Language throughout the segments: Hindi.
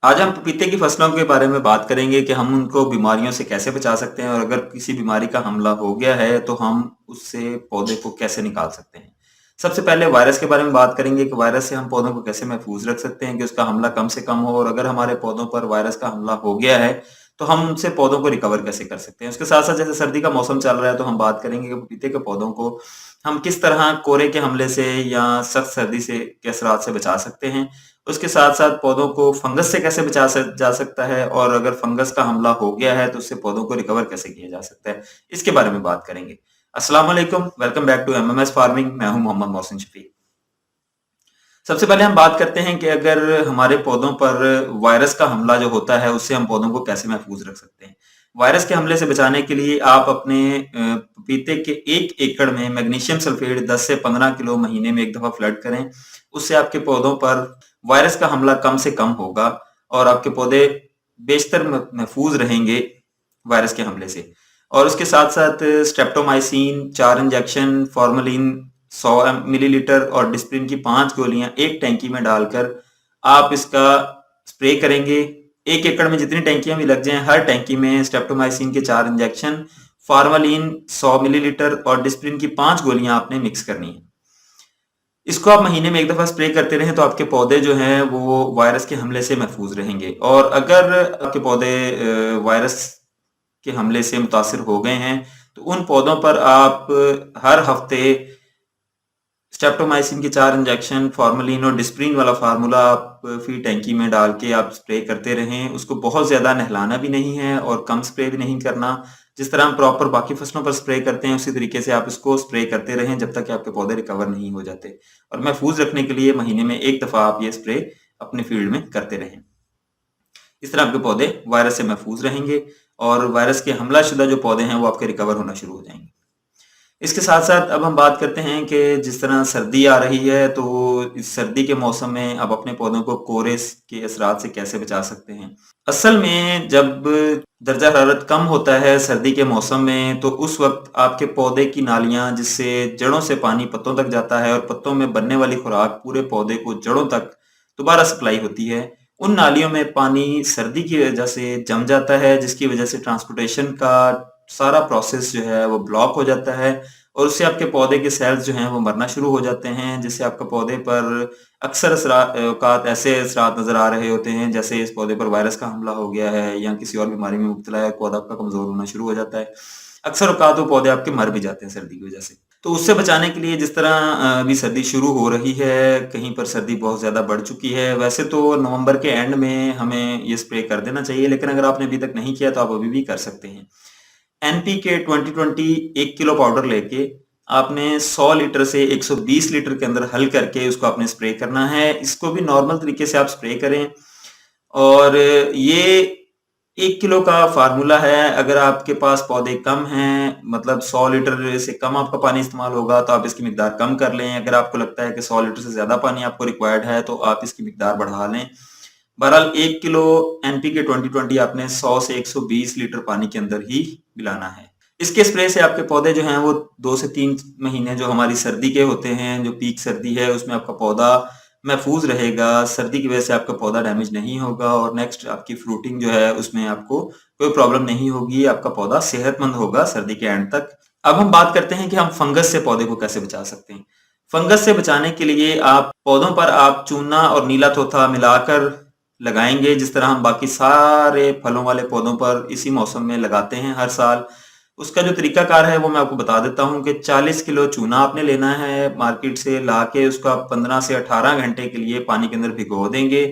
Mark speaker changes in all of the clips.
Speaker 1: आज हम पपीते की फसलों के बारे में बात करेंगे कि हम उनको बीमारियों से कैसे बचा सकते हैं और अगर किसी बीमारी का हमला हो गया है तो हम उससे पौधे को कैसे निकाल सकते हैं। सबसे पहले वायरस के बारे में बात करेंगे कि वायरस से हम पौधों को कैसे महफूज रख सकते हैं कि उसका हमला कम से कम हो और अगर हमारे पौधों पर वायरस का हमला हो गया है तो हम उनसे पौधों को रिकवर कैसे कर सकते हैं। उसके साथ साथ जैसे सर्दी का मौसम चल रहा है तो हम बात करेंगे कि पपीते के पौधों को हम किस तरह कोरे के हमले से या सख्त सर्दी से के असरात से बचा सकते हैं। उसके साथ-साथ पौधों को फंगस से कैसे जा सकता है और अगर फंगस का हमला हो गया है तो उससे पौधों को रिकवर कैसे किया जा सकता है, इसके बारे में बात करेंगे। अस्सलाम वालेकुम, welcome back to MMS farming. मैं हूं मोहम्मद मोहसिन शफीक। सबसे पहले हम बात करते हैं कि अगर हमारे पौधों पर वायरस का हमला जो होता है उससे हम पौधों को कैसे महफूज रख सकते हैं। वायरस के हमले से बचाने के लिए आप अपने पपीते के 1 एकड़ में मैग्नीशियम सल्फेट 10 से 15 किलो महीने में एक दफा फ्लड करें। उससे आपके पौधों पर वायरस का हमला कम से कम होगा और आपके पौधे बेशतर महफूज रहेंगे वायरस के हमले से। और उसके साथ साथ स्ट्रेप्टोमाइसिन 4 इंजेक्शन, फॉर्मलिन 100 मिलीलीटर और डिस्प्रिन की 5 गोलियां एक टैंकी में डालकर आप इसका स्प्रे करेंगे। 1 एकड़ में जितनी टैंकियां भी लग जाएं, हर टैंकी में स्ट्रेप्टोमाइसिन के 4 इंजेक्शन, फॉर्मलिन 100 मिलीलीटर और डिस्प्रिन की 5 गोलियां आपने मिक्स करनी है। इसको आप महीने में एक दफा स्प्रे करते रहें तो आपके पौधे जो हैं वो वायरस के हमले से महफूज रहेंगे। और अगर आपके पौधे वायरस के हमले से मुतासिर हो गए हैं तो उन पौधों पर आप हर हफ्ते स्ट्रेप्टोमाइसिन के 4 इंजेक्शन, फॉर्मलिन और डिस्प्रिन वाला फार्मूला आप फी टैंकी में डाल के आप स्प्रे करते रहें। उसको बहुत ज़्यादा नहलाना भी नहीं है और कम स्प्रे भी नहीं करना। जिस तरह हम प्रॉपर बाकी फसलों पर स्प्रे करते हैं उसी तरीके से आप इसको स्प्रे करते रहें जब तक कि आपके पौधे रिकवर नहीं हो जाते। और महफूज रखने के लिए महीने में एक दफ़ा आप ये स्प्रे अपने फील्ड में करते रहें। इस तरह आपके पौधे वायरस से महफूज रहेंगे और वायरस के हमला शुदा जो पौधे हैं वो आपके रिकवर होना शुरू हो जाएंगे। इसके साथ साथ अब हम बात करते हैं कि जिस तरह सर्दी आ रही है तो इस सर्दी के मौसम में आप अपने पौधों को कोरे के असरात से कैसे बचा सकते हैं। असल में जब दर्जा हरारत कम होता है सर्दी के मौसम में तो उस वक्त आपके पौधे की नालियां जिससे जड़ों से पानी पत्तों तक जाता है और पत्तों में बनने वाली खुराक पूरे पौधे को जड़ों तक दोबारा सप्लाई होती है। उन नालियों में पानी सर्दी की वजह से जम जाता है जिसकी वजह से ट्रांसपोर्टेशन का सारा प्रोसेस जो है वो ब्लॉक हो जाता है और उससे आपके पौधे के सेल्स जो हैं वो मरना शुरू हो जाते हैं जिससे आपके पौधे पर अक्सर औकात ऐसे असरात नजर आ रहे होते हैं जैसे इस पौधे पर वायरस का हमला हो गया है या किसी और बीमारी में मुब्तला है, पौधा आपका कमजोर होना शुरू हो जाता है। अक्सर औकात वो पौधे आपके मर भी जाते हैं सर्दी की वजह से। तो उससे बचाने के लिए जिस तरह अभी सर्दी शुरू हो रही है, कहीं पर सर्दी बहुत ज़्यादा बढ़ चुकी है। वैसे तो नवंबर के एंड में हमें ये स्प्रे कर देना चाहिए लेकिन अगर आपने अभी तक नहीं किया तो आप अभी भी कर सकते हैं। एनपीके 2020 1 किलो पाउडर लेके आपने 100 लीटर से 120 लीटर के अंदर हल करके उसको आपने स्प्रे करना है। इसको भी नॉर्मल तरीके से आप स्प्रे करें और ये 1 किलो का फार्मूला है। अगर आपके पास पौधे कम हैं, मतलब 100 लीटर से कम आपका पानी इस्तेमाल होगा तो आप इसकी मिकदार कम कर लें। अगर आपको लगता है कि 100 लीटर से ज़्यादा पानी आपको रिक्वायर्ड है तो आप इसकी मिकदार बढ़ा लें। बहरहाल 1 किलो एनपीके 2020 आपने 100 से 120 लीटर पानी के अंदर ही मिलाना है। इसके स्प्रे से आपके पौधे जो हैं वो 2 से 3 महीने जो हमारी सर्दी के होते हैं, जो पीक सर्दी है उसमें आपका पौधा महफूज रहेगा। सर्दी की वजह से आपका पौधा डैमेज नहीं होगा और नेक्स्ट आपकी फ्रूटिंग जो है उसमें आपको कोई प्रॉब्लम नहीं होगी। आपका पौधा सेहतमंद होगा सर्दी के एंड तक। अब हम बात करते हैं कि हम फंगस से पौधे को कैसे बचा सकते हैं। फंगस से बचाने के लिए आप पौधों पर आप चूना और नीला तोथा मिलाकर लगाएंगे जिस तरह हम बाकी सारे फलों वाले पौधों पर इसी मौसम में लगाते हैं हर साल। उसका जो तरीकाकार है वो मैं आपको बता देता हूँ कि 40 किलो चूना आपने लेना है मार्केट से ला के उसको आप 15 से 18 घंटे के लिए पानी के अंदर भिगो देंगे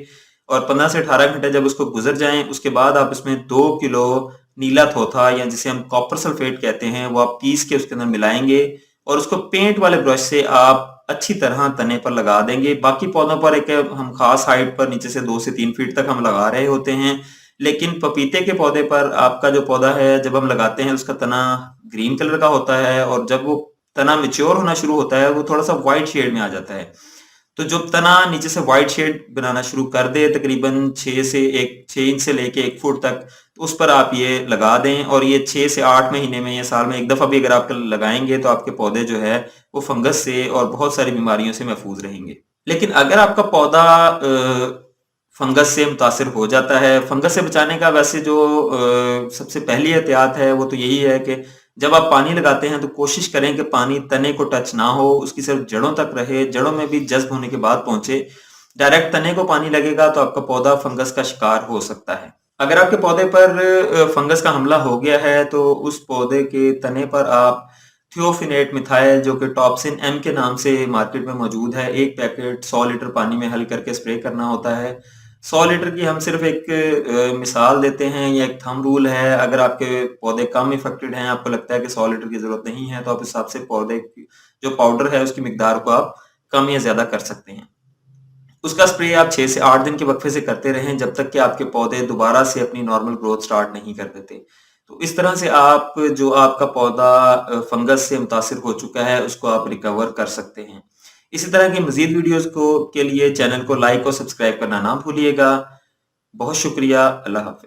Speaker 1: और 15 से 18 घंटे जब उसको गुजर जाएं उसके बाद आप इसमें 2 किलो नीला थोथा या जिसे हम कॉपर सल्फेट कहते हैं वो आप पीस के उसके अंदर मिलाएंगे और उसको पेंट वाले ब्रश से आप अच्छी तरह तने पर लगा देंगे। बाकी पौधों पर एक हम खास हाइट पर नीचे से 2 से 3 फीट तक हम लगा रहे होते हैं लेकिन पपीते के पौधे पर आपका जो पौधा है जब हम लगाते हैं उसका तना ग्रीन कलर का होता है और जब वो तना मैच्योर होना शुरू होता है वो थोड़ा सा व्हाइट शेड में आ जाता है। तो जो तना नीचे से व्हाइट शेड बनाना शुरू कर दे तकरीबन 6 इंच से लेके 1 फुट तक तो उस पर आप ये लगा दें और ये 6 से 8 महीने में या साल में एक दफा भी अगर आप लगाएंगे तो आपके पौधे जो है वो फंगस से और बहुत सारी बीमारियों से महफूज रहेंगे। लेकिन अगर आपका पौधा फंगस से मुतासिर हो जाता है। फंगस से बचाने का वैसे जो सबसे पहली एहतियात है वो तो यही है कि जब आप पानी लगाते हैं तो कोशिश करें कि पानी तने को टच ना हो, उसकी सिर्फ जड़ों तक रहे, जड़ों में भी जज्ब होने के बाद पहुंचे। डायरेक्ट तने को पानी लगेगा तो आपका पौधा फंगस का शिकार हो सकता है। अगर आपके पौधे पर फंगस का हमला हो गया है तो उस पौधे के तने पर आप थियोफिनेट मिथाइल जो कि टॉप्सिन एम के नाम से मार्केट में मौजूद है, एक पैकेट 100 लीटर पानी में हल करके स्प्रे करना होता है। 100 लीटर की हम सिर्फ एक मिसाल देते हैं, या एक थंब रूल है। अगर आपके पौधे कम इफेक्टेड हैं, आपको लगता है कि 100 लीटर की जरूरत नहीं है, तो आप इस हिसाब से पौधे जो पाउडर है उसकी मिकदार को आप कम या ज्यादा कर सकते हैं। उसका स्प्रे आप 6 से 8 दिन के वक्फे से करते रहें जब तक कि आपके पौधे दोबारा से अपनी नॉर्मल ग्रोथ स्टार्ट नहीं कर देते। तो इस तरह से आप जो आपका पौधा फंगस से मुतासिर हो चुका है उसको आप रिकवर कर सकते हैं। इसी तरह की मजीद वीडियोस को के लिए चैनल को लाइक और सब्सक्राइब करना ना भूलिएगा। बहुत शुक्रिया। अल्लाह हाफिज।